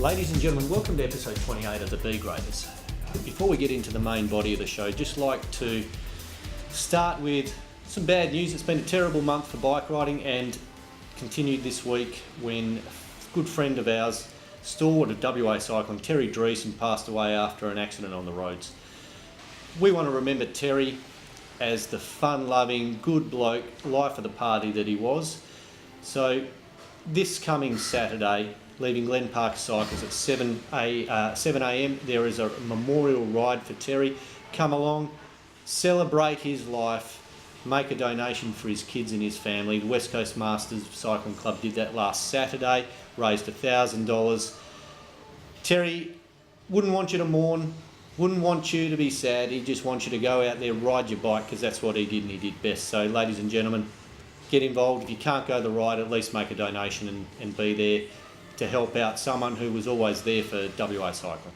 Ladies and gentlemen, welcome to episode 28 of the B Graders. Before we get into the main body of the show, just like to start with some bad news. It's been a terrible month for bike riding and continued this week when a good friend of ours, stalwart of WA cycling, Terry Dreesen, passed away after an accident on the roads. We want to remember Terry as the fun-loving, good bloke, life of the party that he was. So this coming Saturday, leaving Glen Park Cycles at 7 a.m. there is a memorial ride for Terry. Come along, celebrate his life, make a donation for his kids and his family. The West Coast Masters Cycling Club did that last Saturday, raised $1,000. Terry wouldn't want you to mourn, wouldn't want you to be sad. He just wants you to go out there, ride your bike, because that's what he did and he did best. So ladies and gentlemen, get involved. If you can't go the ride, at least make a donation and be there to help out someone who was always there for WA cycling.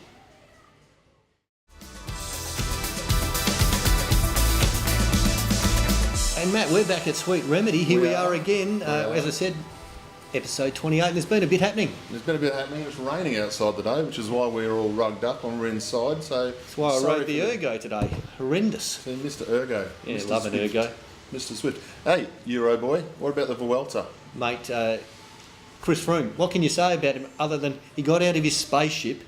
And Matt, we're back at Sweet Remedy. Here we are again. As I said, episode 28, and there's been a bit happening. There's been a bit happening. It's raining outside today, which is why we're all rugged up when we're inside. So that's why I rode the Ergo today. Horrendous. So Mr. Ergo. Yeah, Mr. love an Swift. Ergo. Mr. Swift. Hey, Euro boy, what about the Vuelta? Mate, Chris Froome, what can you say about him other than he got out of his spaceship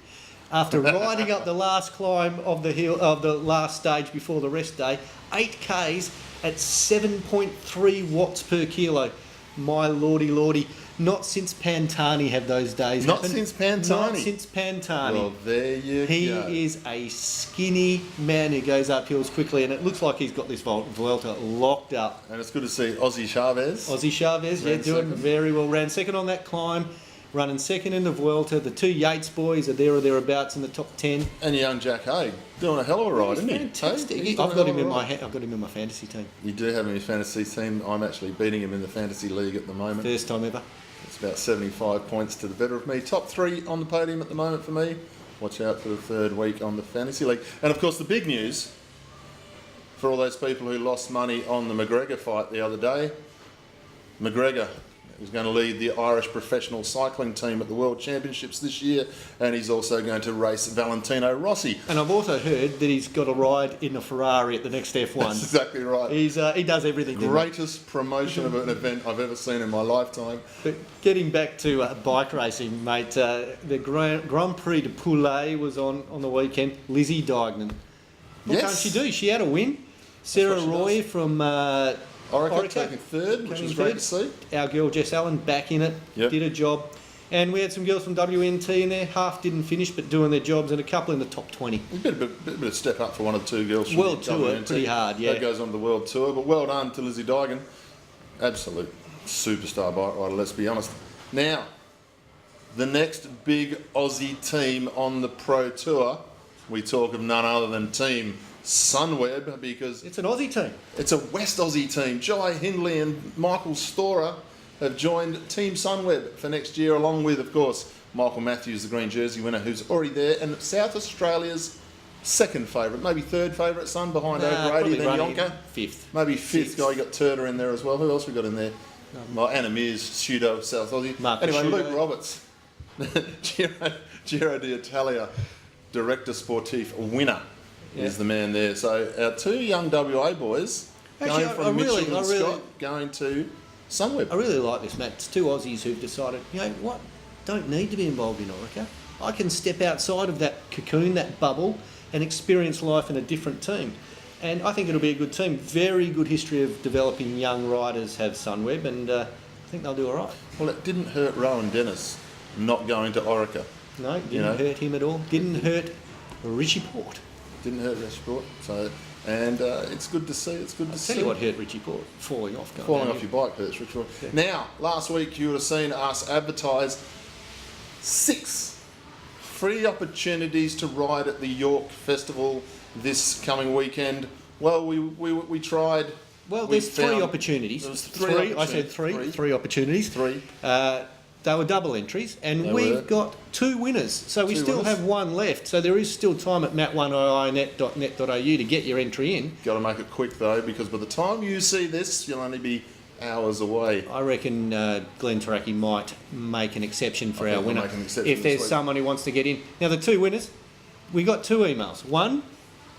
after riding up the last climb of the hill of the last stage before the rest day, 8Ks at 7.3 watts per kilo. My lordy. Not since Pantani have those days happened. Since Pantani? Not since Pantani. Well, there you go. He is a skinny man who goes up hills quickly, and it looks like he's got this Vuelta locked up. And it's good to see Aussie Chavez. Doing second. very well. Ran second on that climb, running second in the Vuelta. The two Yates boys are there or thereabouts in the top 10. And young Jack Haig doing a hell of a ride, isn't he? Fantastic. Hey, I've got him in my fantasy team. You do have him in his fantasy team. I'm actually beating him in the fantasy league at the moment. First time ever. It's about 75 points to the better of me. Top 3 on the podium at the moment for me. Watch out for the third week on the fantasy league. And of course the big news for all those people who lost money on the McGregor fight the other day, McGregor is going to lead the Irish professional cycling team at the World Championships this year, and he's also going to race Valentino Rossi. And I've also heard that he's got a ride in a Ferrari at the next F1. That's exactly right. He does everything. Greatest promotion of an event I've ever seen in my lifetime. But getting back to bike racing, mate, the Grand Prix de Poulet was on the weekend. Lizzie Deignan. What can't she do? She had a win. Sarah Roy from Orica taking third, which was great to see. Our girl Jess Allen back in it, did a job. And we had some girls from WNT in there, half didn't finish but doing their jobs, and a couple in the top 20. A bit of step up for one or two girls from World the Tour, WNT. pretty hard, yeah. That goes on to the World Tour, but well done to Lizzie Deignan. Absolute superstar bike rider, let's be honest. Now, the next big Aussie team on the Pro Tour, we talk of none other than Team Sunweb, because it's an Aussie team. It's a West Aussie team. Jai Hindley and Michael Storer have joined Team Sunweb for next year, along with, of course, Michael Matthews, the green jersey winner, who's already there, and South Australia's second favourite, maybe third favourite son behind O'Grady, then Yonka. Fifth. Maybe fifth guy. You got Turner in there as well. Who else we got in there? Anna Mears, pseudo South Aussie. Anyway, Luke Roberts, Giro d'Italia Director Sportif winner. Is the man there. So our two young WA boys going from Mitchell and Scott going to Sunweb. I really like this, Matt. It's two Aussies who've decided, you know what, don't need to be involved in Orica. I can step outside of that cocoon, that bubble, and experience life in a different team. And I think it'll be a good team. Very good history of developing young riders have Sunweb, and I think they'll do all right. Well, it didn't hurt Rowan Dennis not going to Orica. No, it didn't hurt him at all. Didn't hurt Richie Port. Didn't hurt Richie Port. So, and it's good to see. It's good to see. Tell you what hurt Richie Port, falling off your bike hurts Richie Port. Yeah. Now, last week you would have seen us advertise 6 free opportunities to ride at the York Festival this coming weekend. Well, we tried. Well, there's 3 opportunities. There was 3. I said 3. 3 opportunities. 3. They were double entries, and we've got 2 winners. So we still have 1 left. So there is still time at mat1ionet.net.au to get your entry in. Got to make it quick though, because by the time you see this, you'll only be hours away. I reckon Glenn Taraki might make an exception for I our think we'll winner. make an exception If this there's week. someone who wants to get in. Now, the two winners, we got two emails. One,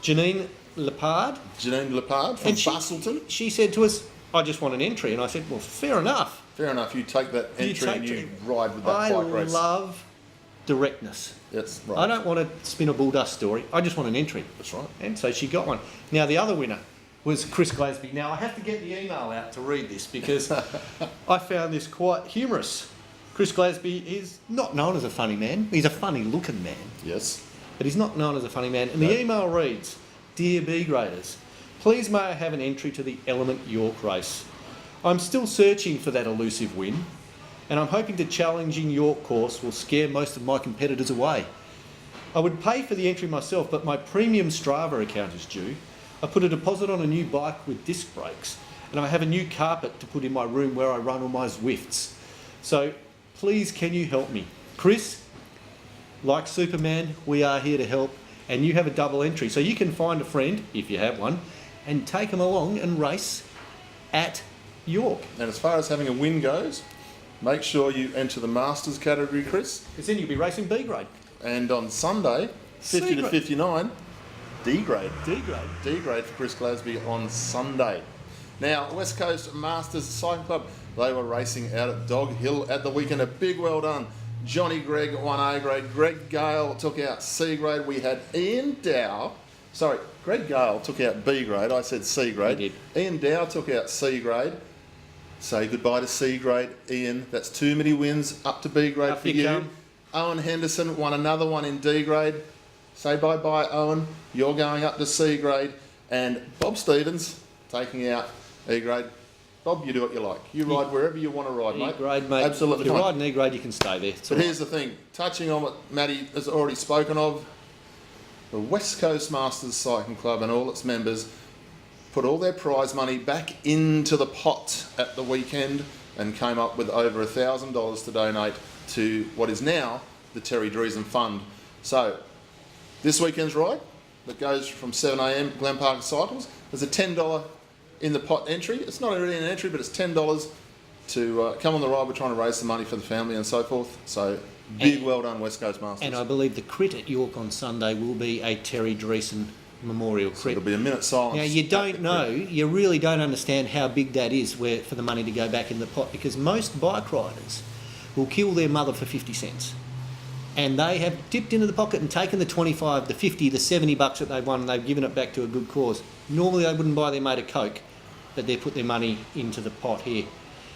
Janine Lepard. Janine Lepard from And Bustleton. she said to us, I just want an entry. And I said, well, fair enough. Fair enough, you take that You entry take and you it. ride with that I bike race. love directness. That's right. I don't want to spin a bull dust story. I just want an entry. That's right. And so she got one. Now, the other winner was Chris Glasby. Now, I have to get the email out to read this because I found this quite humorous. Chris Glasby is not known as a funny man. He's a funny-looking man, Yes. but he's not known as a funny man. And the email reads, Dear B Graders, please may I have an entry to the Element York race. I'm still searching for that elusive win, and I'm hoping the challenging York course will scare most of my competitors away. I would pay for the entry myself, but my premium Strava account is due. I put a deposit on a new bike with disc brakes, and I have a new carpet to put in my room where I run all my Zwifts. So please, can you help me? Chris, like Superman, we are here to help, and you have a double entry. So you can find a friend, if you have one, and take them along and race at York. And as far as having a win goes, make sure you enter the Masters category, Chris. Because then you'll be racing B grade. And on Sunday, 50 to C-grade. 59, D grade. D grade. D grade for Chris Glasby on Sunday. Now, West Coast Masters Cycling Club, they were racing out at Dog Hill at the weekend. A big well done. Johnny Gregg won A grade. Greg Gale took out C grade. We had Ian Dow. Sorry, Greg Gale took out B grade. I said C grade. He did. Ian Dow took out C grade. Say goodbye to C grade, Ian. That's too many wins. Up to B grade Up for you you. come. Owen Henderson won another one in D grade. Say bye-bye, Owen. You're going up to C grade. And Bob Stevens taking out E grade. Bob, you do what you like. You ride wherever you want to ride, E mate. grade, mate. Absolutely If you're fine. riding E grade, you can stay there. It's But all here's the thing. Touching on what Matty has already spoken of, the West Coast Masters Cycling Club and all its members put all their prize money back into the pot at the weekend and came up with over $1,000 to donate to what is now the Terry Dreesen Fund. So, this weekend's ride that goes from 7 a.m. Glen Park Cycles, there's a $10 in the pot entry. It's not really an entry, but it's $10 to come on the ride. We're trying to raise the money for the family and so forth. So, big well done, West Coast Masters. And I believe the crit at York on Sunday will be a Terry Dreesen memorial So crit. it'll be a minute silence. Now, you at don't the know, crit. you really don't understand how big that is for the money to go back in the pot, because most bike riders will kill their mother for 50 cents. And they have dipped into the pocket and taken the 25, the 50, the 70 bucks that they've won, and they've given it back to a good cause. Normally they wouldn't buy their mate a Coke, but they put their money into the pot here.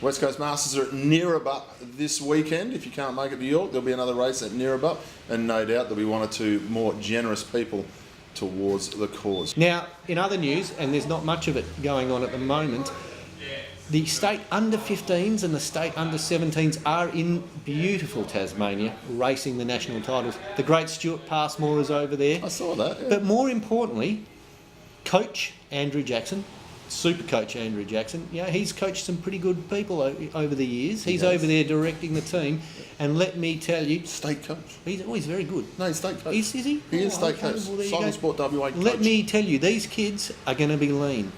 West Coast Masters are at Neerabup this weekend. If you can't make it to York, there'll be another race at Neerabup, and no doubt there'll be one or two more generous people towards the cause. Now, in other news, and there's not much of it going on at the moment, the state under 15s and the state under 17s are in beautiful Tasmania racing the national titles. The great Stuart Passmore is over there. I saw that. Yeah. But more importantly, coach Andrew Jackson, super coach Andrew Jackson, he's coached some pretty good people over the years. He's has. over there directing the team. And let me tell you, State coach. he's always very good. No, he's state coach. Is he? He is Oh, state okay, coach. well, there you Cycle go. Sport WA coach. Let me tell you, these kids are going to be lean.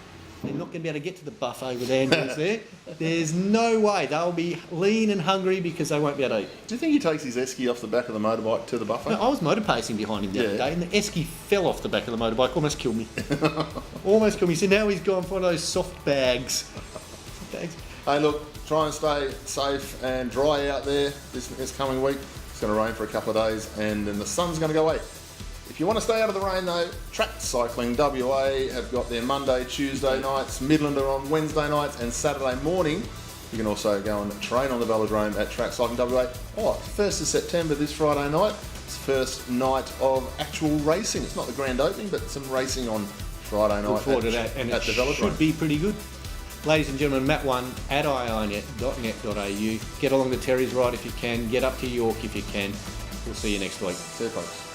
They're not going to be able to get to the buffet with Andrews there. There's no way. They'll be lean and hungry because they won't be able to eat. Do you think he takes his esky off the back of the motorbike to the buffet? No, I was motor pacing behind him the other Yeah. day and the esky fell off the back of the motorbike. Almost killed me. Almost killed me. So now he's gone for one of those soft bags. Hey, look, try and stay safe and dry out there this coming week. It's going to rain for a couple of days and then the sun's going to go away. If you want to stay out of the rain though, Track Cycling WA have got their Monday, Tuesday nights, Midland are on Wednesday nights and Saturday morning. You can also go and train on the velodrome at Track Cycling WA. 1st of September this Friday night. It's first night of actual racing. It's not the grand opening, but some racing on Friday night Look forward to that, and at it the velodrome. should be pretty good. Ladies and gentlemen, Matt1 at iinet.net.au. Get along to Terry's ride if you can. Get up to York if you can. We'll see you next week. See you folks.